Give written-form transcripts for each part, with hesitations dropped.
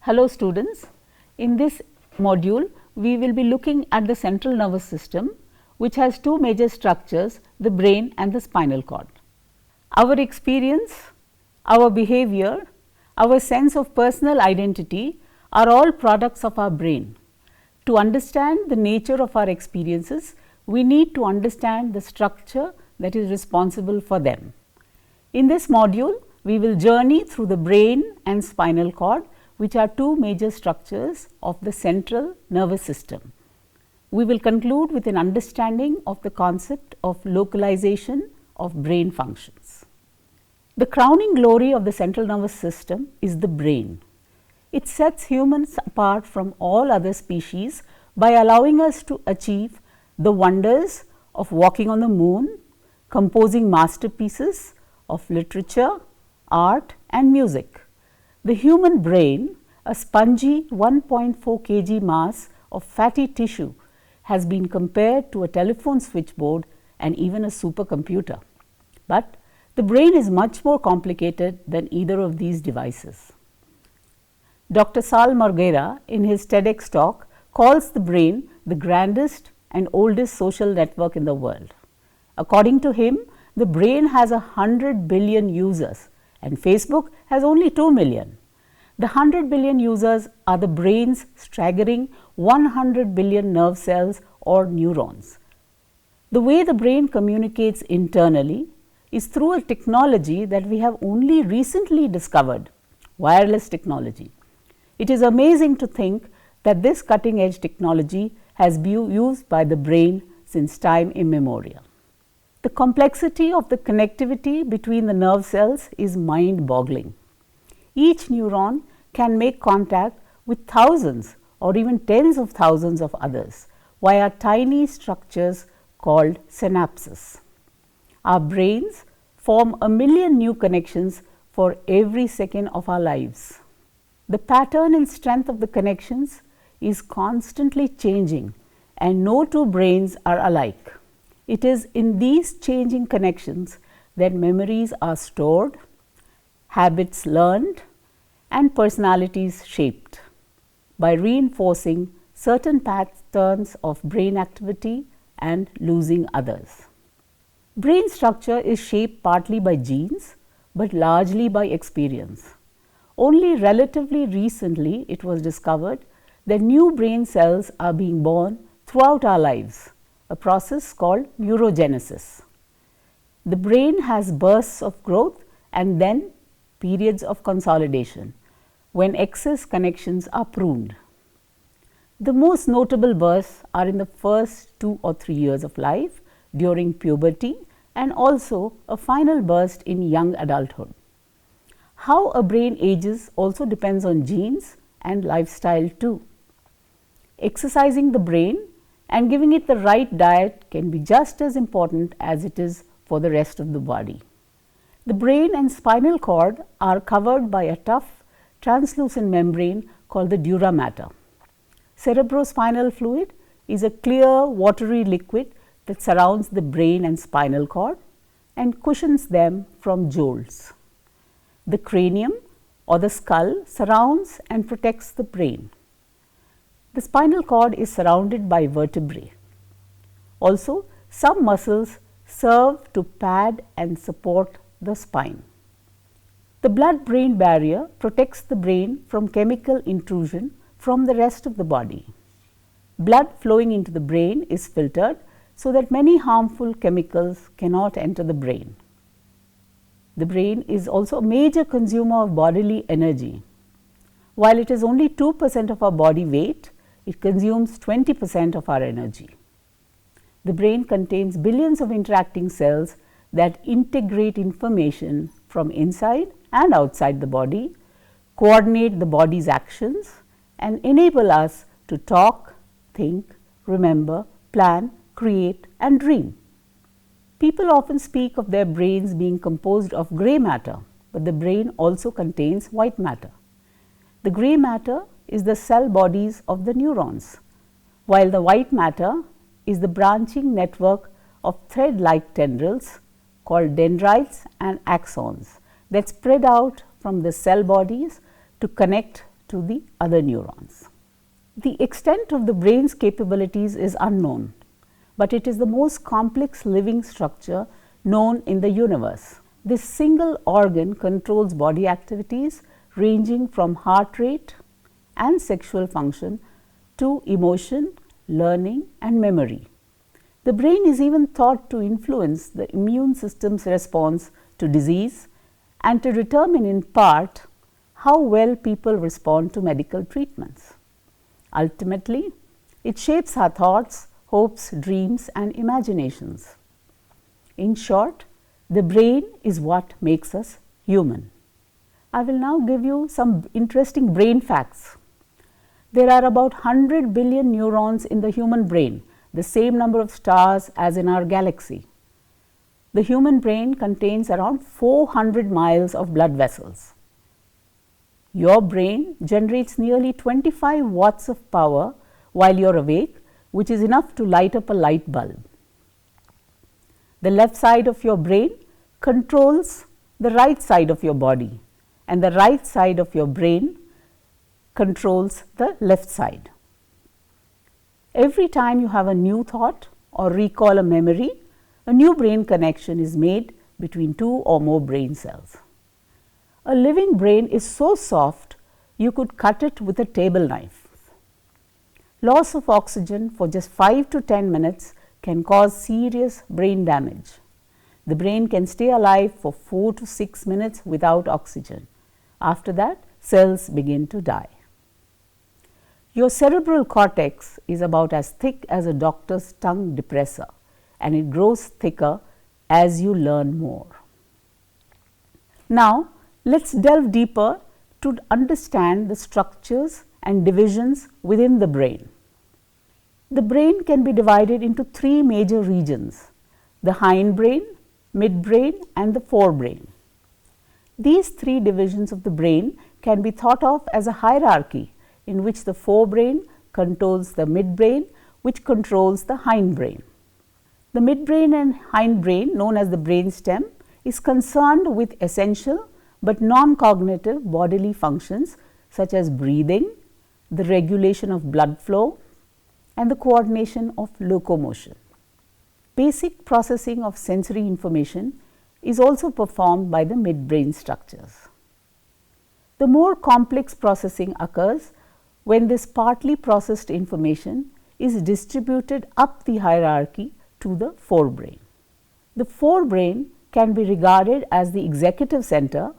Hello students, in this module we will be looking at the central nervous system, which has two major structures, the brain and the spinal cord. Our experience, our behavior, our sense of personal identity are all products of our brain. To understand the nature of our experiences, we need to understand the structure that is responsible for them. In this module, we will journey through the brain and spinal cord, which are two major structures of the central nervous system. We will conclude with an understanding of the concept of localization of brain functions. The crowning glory of the central nervous system is the brain. It sets humans apart from all other species by allowing us to achieve the wonders of walking on the moon, composing masterpieces of literature, art and music. The human brain, a spongy 1.4 kg mass of fatty tissue, has been compared to a telephone switchboard and even a supercomputer. But the brain is much more complicated than either of these devices. Dr. Sal Morguera, in his TEDx talk, calls the brain the grandest and oldest social network in the world. According to him, the brain has 100 billion users and Facebook has only 2 million. The 100 billion users are the brain's staggering 100 billion nerve cells or neurons. The way the brain communicates internally is through a technology that we have only recently discovered, wireless technology. It is amazing to think that this cutting edge technology has been used by the brain since time immemorial. The complexity of the connectivity between the nerve cells is mind-boggling. Each neuron can make contact with thousands or even tens of thousands of others via tiny structures called synapses. Our brains form 1 million new connections for every second of our lives. The pattern and strength of the connections is constantly changing, and no two brains are alike. It is in these changing connections that memories are stored, habits learned, and personalities shaped by reinforcing certain patterns of brain activity and losing others. Brain structure is shaped partly by genes, but largely by experience. Only relatively recently it was discovered that new brain cells are being born throughout our lives, a process called neurogenesis. The brain has bursts of growth and then periods of consolidation, when excess connections are pruned. The most notable bursts are in the first 2 or 3 years of life, during puberty, and also a final burst in young adulthood. How a brain ages also depends on genes and lifestyle too. Exercising the brain and giving it the right diet can be just as important as it is for the rest of the body. The brain and spinal cord are covered by a tough, translucent membrane called the dura mater. Cerebrospinal fluid is a clear, watery liquid that surrounds the brain and spinal cord and cushions them from jolts. The cranium or the skull surrounds and protects the brain. The spinal cord is surrounded by vertebrae. Also, some muscles serve to pad and support the spine. The blood-brain barrier protects the brain from chemical intrusion from the rest of the body. Blood flowing into the brain is filtered so that many harmful chemicals cannot enter the brain. The brain is also a major consumer of bodily energy. While it is only 2% of our body weight, it consumes 20% of our energy. The brain contains billions of interacting cells that integrate information from inside and outside the body, coordinate the body's actions, and enable us to talk, think, remember, plan, create, and dream. People often speak of their brains being composed of grey matter, but the brain also contains white matter. The grey matter is the cell bodies of the neurons, while the white matter is the branching network of thread-like tendrils called dendrites and axons that spread out from the cell bodies to connect to the other neurons. The extent of the brain's capabilities is unknown, but it is the most complex living structure known in the universe. This single organ controls body activities ranging from heart rate and sexual function to emotion, learning and memory. The brain is even thought to influence the immune system's response to disease and to determine in part how well people respond to medical treatments. Ultimately, it shapes our thoughts, hopes, dreams and imaginations. In short, the brain is what makes us human. I will now give you some interesting brain facts. There are about 100 billion neurons in the human brain, the same number of stars as in our galaxy. The human brain contains around 400 miles of blood vessels. Your brain generates nearly 25 watts of power while you are awake, which is enough to light up a light bulb. The left side of your brain controls the right side of your body, and the right side of your brain controls the left side. Every time you have a new thought or recall a memory, a new brain connection is made between two or more brain cells. A living brain is so soft you could cut it with a table knife. Loss of oxygen for just 5 to 10 minutes can cause serious brain damage. The brain can stay alive for 4 to 6 minutes without oxygen. After that, cells begin to die. Your cerebral cortex is about as thick as a doctor's tongue depressor, and it grows thicker as you learn more. Now, let's delve deeper to understand the structures and divisions within the brain. The brain can be divided into 3 major regions: the hindbrain, midbrain and the forebrain. These 3 divisions of the brain can be thought of as a hierarchy in which the forebrain controls the midbrain, which controls the hindbrain. The midbrain and hindbrain, known as the brainstem, is concerned with essential but non-cognitive bodily functions such as breathing, the regulation of blood flow and the coordination of locomotion. Basic processing of sensory information is also performed by the midbrain structures. The more complex processing occurs when this partly processed information is distributed up the hierarchy to the forebrain. The forebrain can be regarded as the executive center,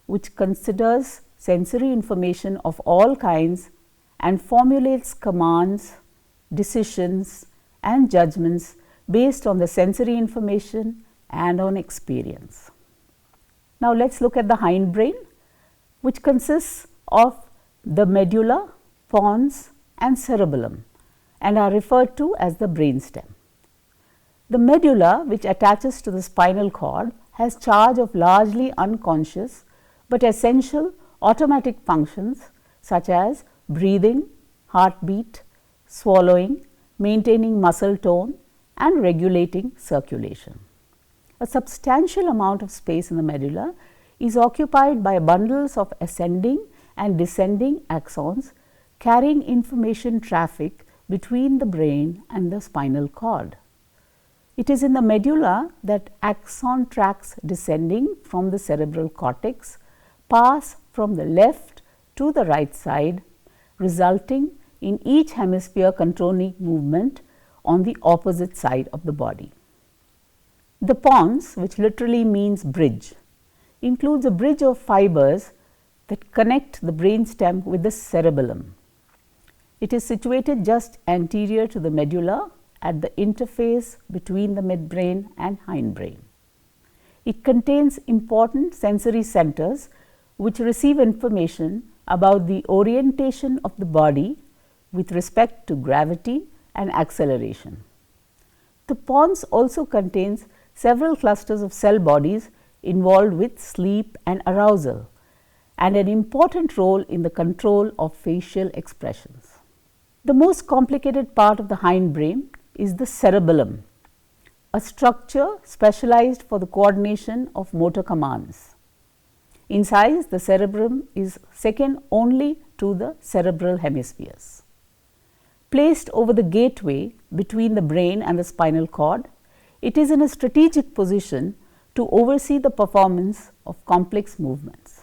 which considers sensory information of all kinds and formulates commands, decisions and judgments based on the sensory information and on experience. Now, let us look at the hindbrain, which consists of the medulla, pons and cerebellum and are referred to as the brainstem. The medulla, which attaches to the spinal cord, has charge of largely unconscious but essential automatic functions such as breathing, heartbeat, swallowing, maintaining muscle tone and regulating circulation. A substantial amount of space in the medulla is occupied by bundles of ascending and descending axons carrying information traffic between the brain and the spinal cord. It is in the medulla that axon tracks descending from the cerebral cortex pass from the left to the right side, resulting in each hemisphere controlling movement on the opposite side of the body. The pons, which literally means bridge, includes a bridge of fibers that connect the brainstem with the cerebellum. It is situated just anterior to the medulla at the interface between the midbrain and hindbrain. It contains important sensory centers which receive information about the orientation of the body with respect to gravity and acceleration. The pons also contains several clusters of cell bodies involved with sleep and arousal, and an important role in the control of facial expressions. The most complicated part of the hindbrain is the cerebellum, a structure specialized for the coordination of motor commands. In size, the cerebellum is second only to the cerebral hemispheres. Placed over the gateway between the brain and the spinal cord, it is in a strategic position to oversee the performance of complex movements.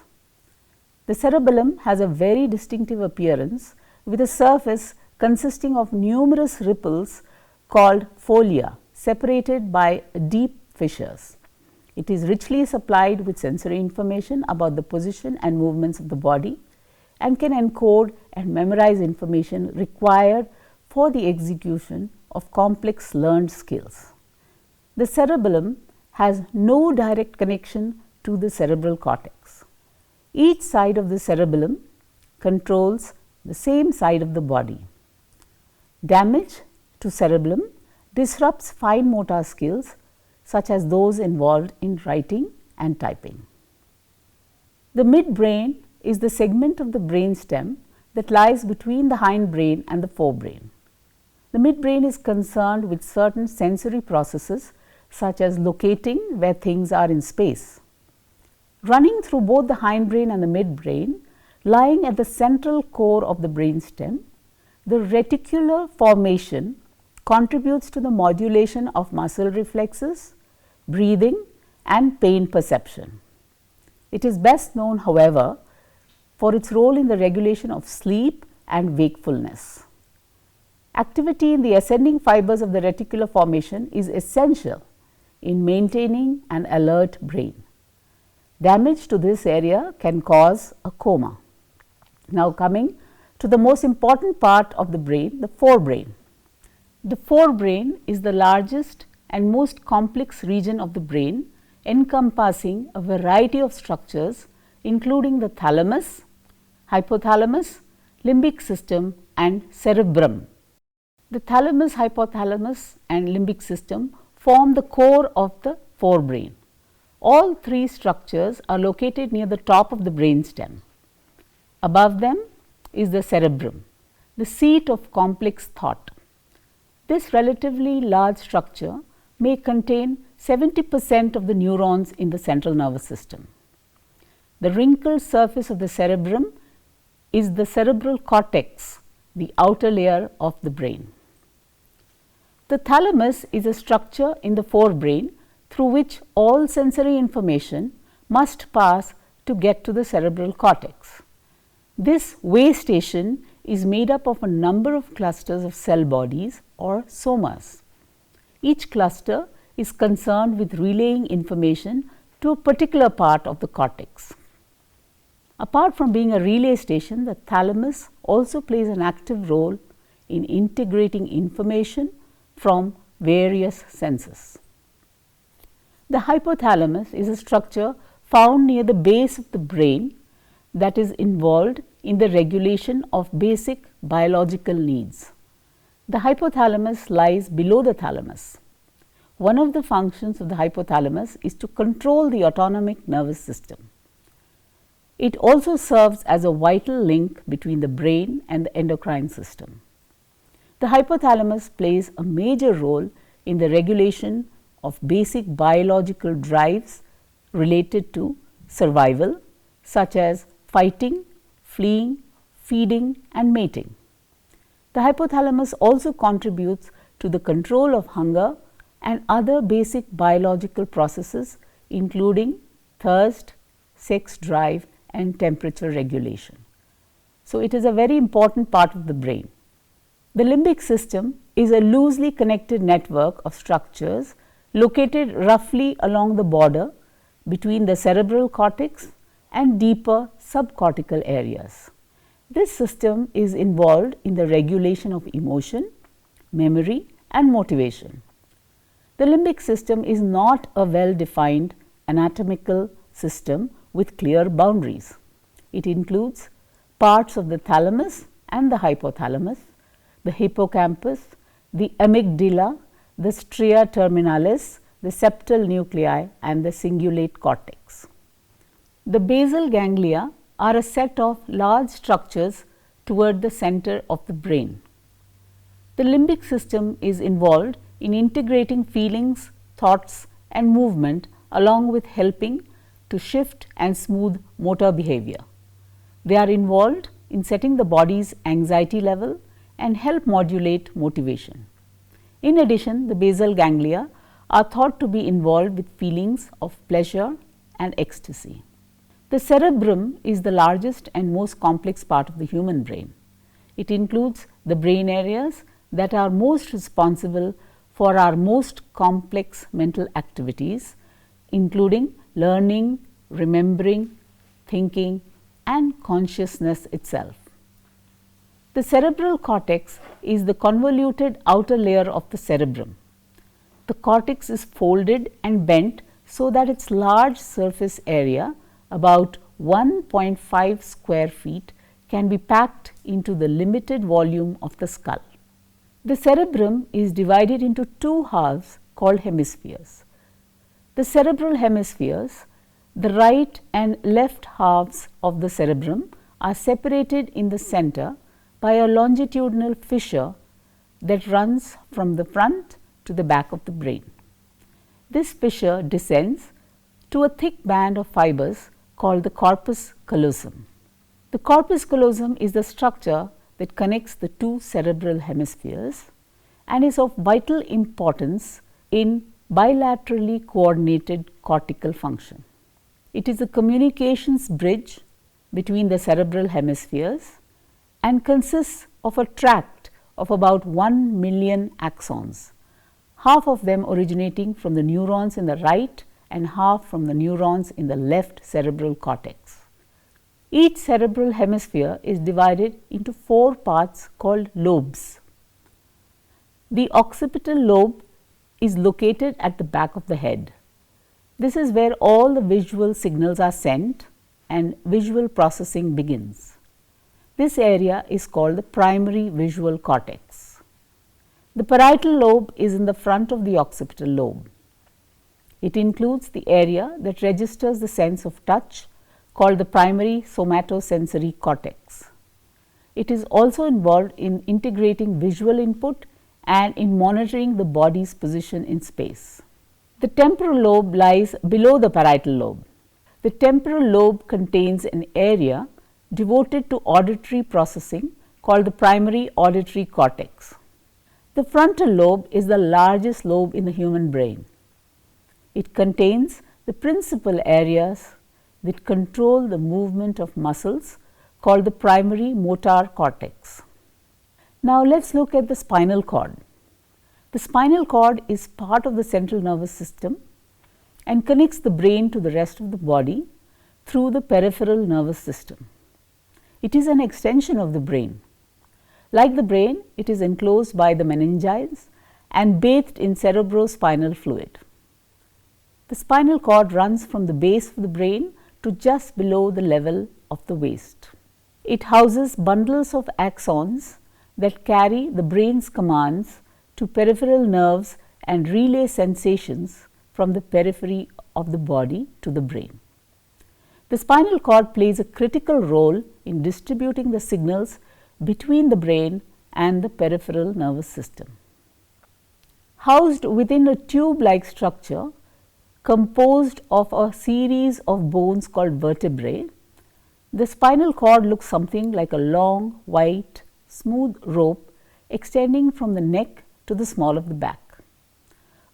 The cerebellum has a very distinctive appearance with a surface consisting of numerous ripples called folia, separated by deep fissures. It is richly supplied with sensory information about the position and movements of the body and can encode and memorize information required for the execution of complex learned skills. The cerebellum has no direct connection to the cerebral cortex. Each side of the cerebellum controls the same side of the body. Damage to cerebellum disrupts fine motor skills such as those involved in writing and typing. The midbrain is the segment of the brainstem that lies between the hindbrain and the forebrain. The midbrain is concerned with certain sensory processes such as locating where things are in space. Running through both the hindbrain and the midbrain, lying at the central core of the brainstem, the reticular formation contributes to the modulation of muscle reflexes, breathing and pain perception. It is best known, however, for its role in the regulation of sleep and wakefulness. Activity in the ascending fibers of the reticular formation is essential in maintaining an alert brain. Damage to this area can cause a coma. Now, coming to the most important part of the brain, the forebrain. The forebrain is the largest and most complex region of the brain, encompassing a variety of structures including the thalamus, hypothalamus, limbic system and cerebrum. The thalamus, hypothalamus and limbic system form the core of the forebrain. All three structures are located near the top of the brainstem. Above them is the cerebrum, the seat of complex thought. This relatively large structure may contain 70% of the neurons in the central nervous system. The wrinkled surface of the cerebrum is the cerebral cortex, the outer layer of the brain. The thalamus is a structure in the forebrain through which all sensory information must pass to get to the cerebral cortex. This way station is made up of a number of clusters of cell bodies or somas. Each cluster is concerned with relaying information to a particular part of the cortex. Apart from being a relay station, the thalamus also plays an active role in integrating information from various senses. The hypothalamus is a structure found near the base of the brain that is involved in the regulation of basic biological needs. The hypothalamus lies below the thalamus. One of the functions of the hypothalamus is to control the autonomic nervous system. It also serves as a vital link between the brain and the endocrine system. The hypothalamus plays a major role in the regulation of basic biological drives related to survival, such as fighting, fleeing, feeding and mating. The hypothalamus also contributes to the control of hunger and other basic biological processes including thirst, sex drive and temperature regulation. So, it is a very important part of the brain. The limbic system is a loosely connected network of structures located roughly along the border between the cerebral cortex and deeper subcortical areas. This system is involved in the regulation of emotion, memory and motivation. The limbic system is not a well-defined anatomical system with clear boundaries. It includes parts of the thalamus and the hypothalamus, the hippocampus, the amygdala, the stria terminalis, the septal nuclei and the cingulate cortex. The basal ganglia are a set of large structures toward the center of the brain. The limbic system is involved in integrating feelings, thoughts and movement along with helping to shift and smooth motor behavior. They are involved in setting the body's anxiety level and help modulate motivation. In addition, the basal ganglia are thought to be involved with feelings of pleasure and ecstasy. The cerebrum is the largest and most complex part of the human brain. It includes the brain areas that are most responsible for our most complex mental activities, including learning, remembering, thinking, and consciousness itself. The cerebral cortex is the convoluted outer layer of the cerebrum. The cortex is folded and bent so that its large surface area, about 1.5 square feet, can be packed into the limited volume of the skull. The cerebrum is divided into two halves called hemispheres. The cerebral hemispheres, the right and left halves of the cerebrum, are separated in the center by a longitudinal fissure that runs from the front to the back of the brain. This fissure descends to a thick band of fibers called the corpus callosum. The corpus callosum is the structure that connects the two cerebral hemispheres and is of vital importance in bilaterally coordinated cortical function. It is a communications bridge between the cerebral hemispheres and consists of a tract of about 1 million axons, half of them originating from the neurons in the right and half from the neurons in the left cerebral cortex. Each cerebral hemisphere is divided into 4 parts called lobes. The occipital lobe is located at the back of the head. This is where all the visual signals are sent and visual processing begins. This area is called the primary visual cortex. The parietal lobe is in the front of the occipital lobe. It includes the area that registers the sense of touch, called the primary somatosensory cortex. It is also involved in integrating visual input and in monitoring the body's position in space. The temporal lobe lies below the parietal lobe. The temporal lobe contains an area devoted to auditory processing called the primary auditory cortex. The frontal lobe is the largest lobe in the human brain. It contains the principal areas that control the movement of muscles called the primary motor cortex. Now, let us look at the spinal cord. The spinal cord is part of the central nervous system and connects the brain to the rest of the body through the peripheral nervous system. It is an extension of the brain. Like the brain, it is enclosed by the meninges and bathed in cerebrospinal fluid. The spinal cord runs from the base of the brain to just below the level of the waist. It houses bundles of axons that carry the brain's commands to peripheral nerves and relay sensations from the periphery of the body to the brain. The spinal cord plays a critical role in distributing the signals between the brain and the peripheral nervous system. Housed within a tube-like structure composed of a series of bones called vertebrae, the spinal cord looks something like a long, white, smooth rope extending from the neck to the small of the back.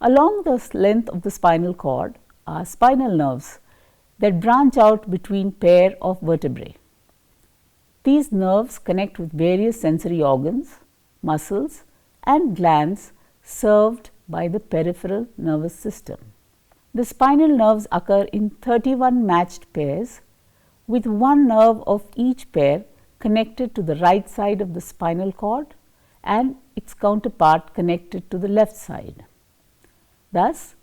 Along the length of the spinal cord are spinal nerves that branch out between pair of vertebrae. These nerves connect with various sensory organs, muscles, and glands served by the peripheral nervous system. The spinal nerves occur in 31 matched pairs, with one nerve of each pair connected to the right side of the spinal cord and its counterpart connected to the left side. Thus,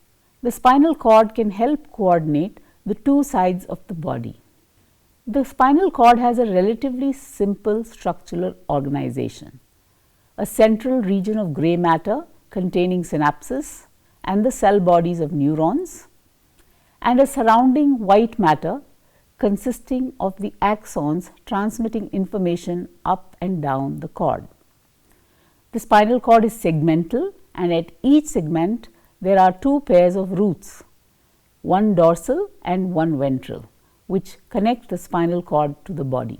the spinal cord can help coordinate the two sides of the body. The spinal cord has a relatively simple structural organization. A central region of gray matter containing synapses and the cell bodies of neurons, and a surrounding white matter consisting of the axons transmitting information up and down the cord. The spinal cord is segmental, and at each segment there are two pairs of roots, one dorsal and one ventral, which connect the spinal cord to the body.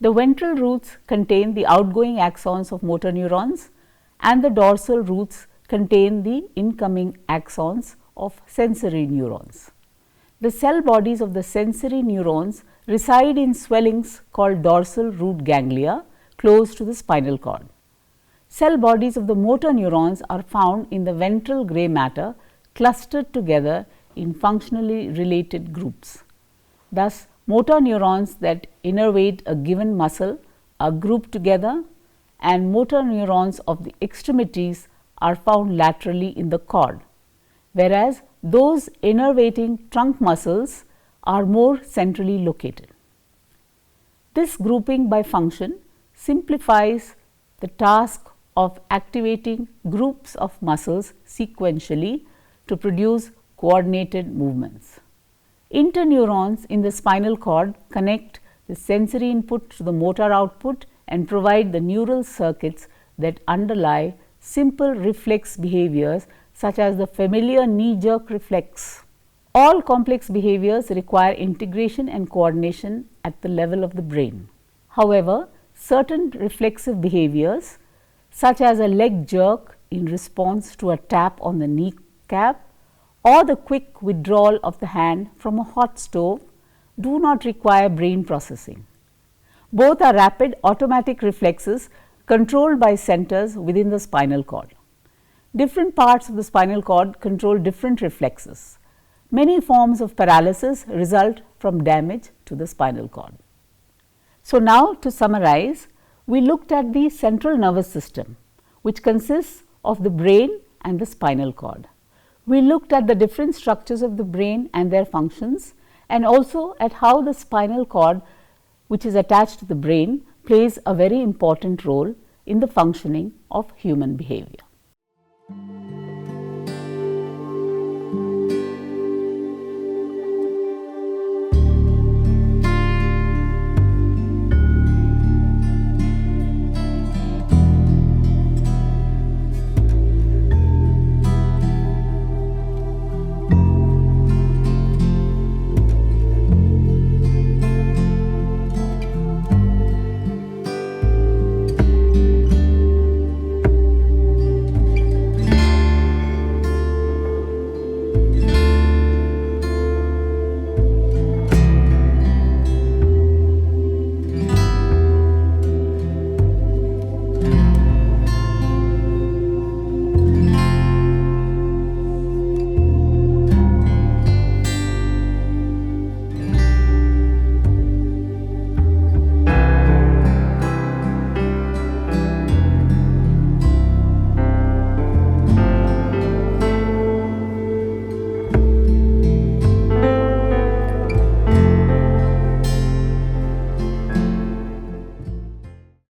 The ventral roots contain the outgoing axons of motor neurons and the dorsal roots contain the incoming axons of sensory neurons. The cell bodies of the sensory neurons reside in swellings called dorsal root ganglia close to the spinal cord. Cell bodies of the motor neurons are found in the ventral grey matter clustered together in functionally related groups. Thus, motor neurons that innervate a given muscle are grouped together and motor neurons of the extremities are found laterally in the cord, whereas those innervating trunk muscles are more centrally located. This grouping by function simplifies the task of activating groups of muscles sequentially to produce coordinated movements. Interneurons in the spinal cord connect the sensory input to the motor output and provide the neural circuits that underlie simple reflex behaviors such as the familiar knee jerk reflex. All complex behaviors require integration and coordination at the level of the brain. However, certain reflexive behaviors such as a leg jerk in response to a tap on the kneecap or the quick withdrawal of the hand from a hot stove do not require brain processing. Both are rapid automatic reflexes controlled by centers within the spinal cord. Different parts of the spinal cord control different reflexes. Many forms of paralysis result from damage to the spinal cord. So, now to summarize, we looked at the central nervous system, which consists of the brain and the spinal cord. We looked at the different structures of the brain and their functions, and also at how the spinal cord, which is attached to the brain, plays a very important role in the functioning of human behavior.